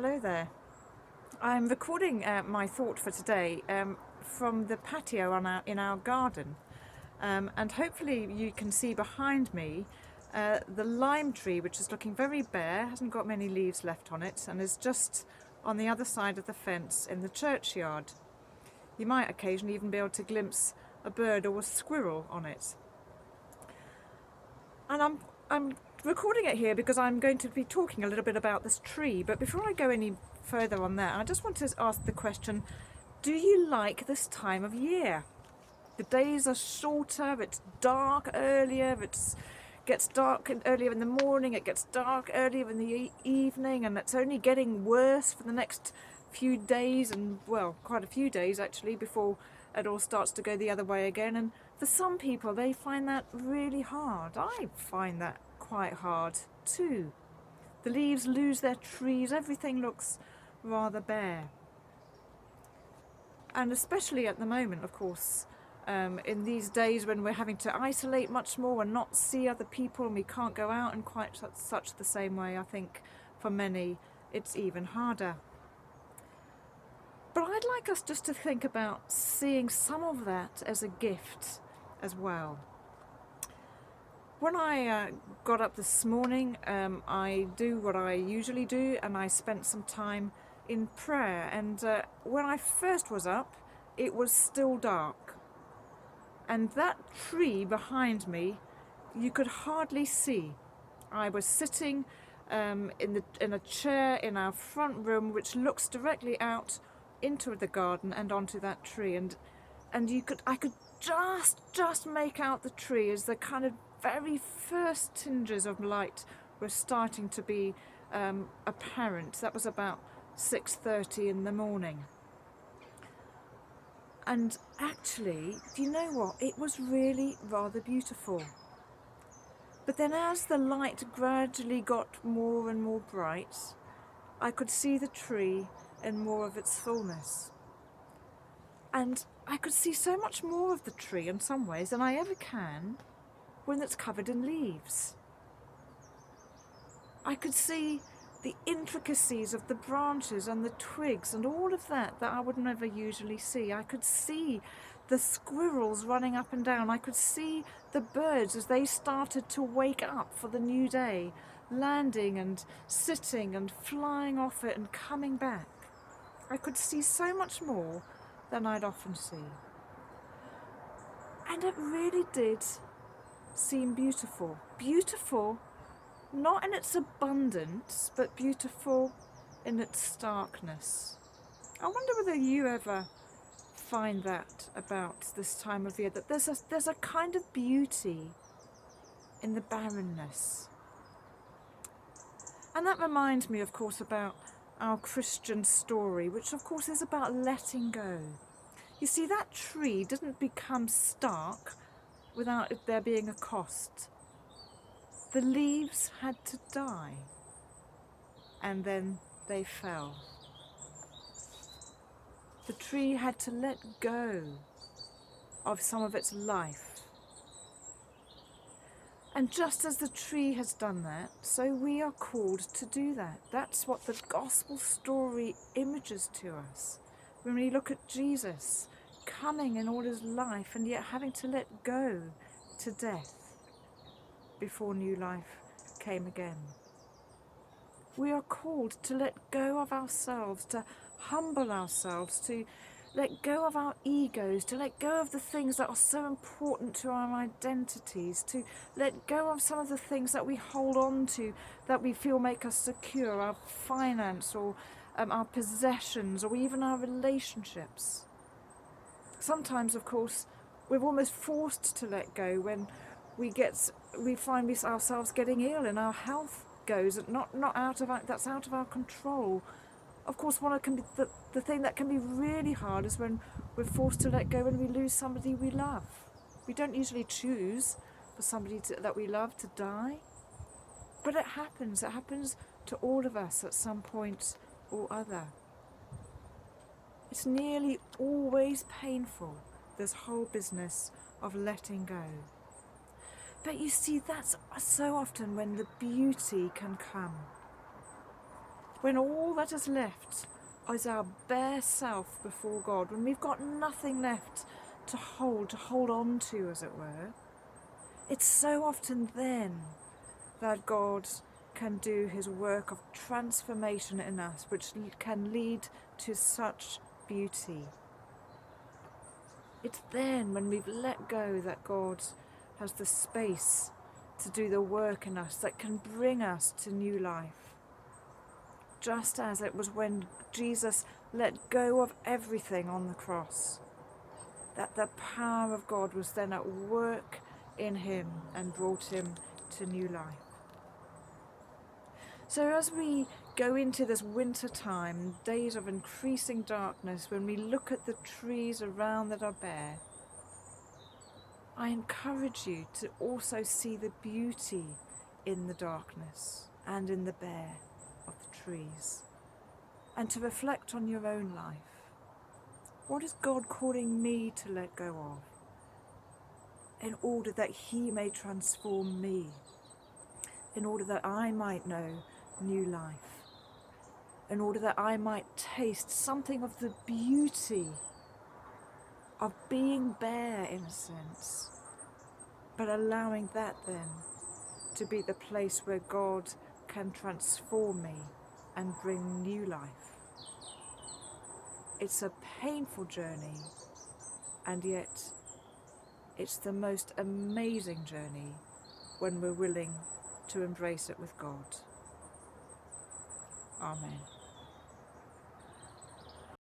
Hello there. I'm recording my thought for today from the patio in our garden, and hopefully you can see behind me the lime tree, which is looking very bare, hasn't got many leaves left on it, and is just on the other side of the fence in the churchyard. You might occasionally even be able to glimpse a bird or a squirrel on it. And I'm recording it here because I'm going to be talking a little bit about this tree. But before I go any further on that, I just want to ask the question, do you like this time of year? The days are shorter, it's dark earlier, it gets dark earlier in the morning, it gets dark earlier in the evening, and it's only getting worse for the next few days, and well, quite a few days actually, before it all starts to go the other way again. And for some people, they find that really hard. I find that quite hard too. The leaves lose their trees, everything looks rather bare. And especially at the moment, of course, in these days when we're having to isolate much more and not see other people, and we can't go out in quite such the same way, I think for many it's even harder. But I'd like us just to think about seeing some of that as a gift as well. When I got up this morning, I do what I usually do, and I spent some time in prayer. And when I first was up, it was still dark. And that tree behind me, you could hardly see. I was sitting in a chair in our front room, which looks directly out into the garden and onto that tree, and I could just make out the tree as the kind of very first tinges of light were starting to be apparent. That was about 6:30 in the morning. And actually, do you know what? It was really rather beautiful. But then as the light gradually got more and more bright, I could see the tree in more of its fullness. And I could see so much more of the tree in some ways than I ever can when it's covered in leaves. I could see the intricacies of the branches and the twigs and all of that I would never usually see. I could see the squirrels running up and down. I could see the birds as they started to wake up for the new day, landing and sitting and flying off it and coming back. I could see so much more than I'd often see. And it really did seem beautiful. Beautiful, not in its abundance, but beautiful in its starkness. I wonder whether you ever find that about this time of year, that there's a kind of beauty in the barrenness. And that reminds me, of course, about our Christian story, which of course is about letting go. You see, that tree didn't become stark without there being a cost. The leaves had to die, and then they fell. The tree had to let go of some of its life. And just as the tree has done that, so we are called to do that. That's what the gospel story images to us. When we look at Jesus coming in all his life and yet having to let go to death before new life came again. We are called to let go of ourselves, to humble ourselves, to let go of our egos, to let go of the things that are so important to our identities, to let go of some of the things that we hold on to that we feel make us secure, our finance or our possessions or even our relationships. Sometimes, of course, we're almost forced to let go when we find ourselves getting ill and our health goes, not out of that's out of our control. Of course, the thing that can be really hard is when we're forced to let go and we lose somebody we love. We don't usually choose for somebody that we love to die, but it happens. It happens to all of us at some point or other. It's nearly always painful, this whole business of letting go. But you see, that's so often when the beauty can come. when all that is left is our bare self before God, when we've got nothing left to hold on to, as it were, it's so often then that God can do his work of transformation in us, which can lead to such beauty. It's then when we've let go that God has the space to do the work in us that can bring us to new life. Just as it was when Jesus let go of everything on the cross, that the power of God was then at work in him and brought him to new life. So as we go into this winter time, days of increasing darkness, when we look at the trees around that are bare, I encourage you to also see the beauty in the darkness and in the bare of the trees, and to reflect on your own life. What is God calling me to let go of in order that he may transform me, in order that I might know new life, in order that I might taste something of the beauty of being bare in a sense, but allowing that then to be the place where God can transform me and bring new life. It's a painful journey, and yet it's the most amazing journey when we're willing to embrace it with God. Amen.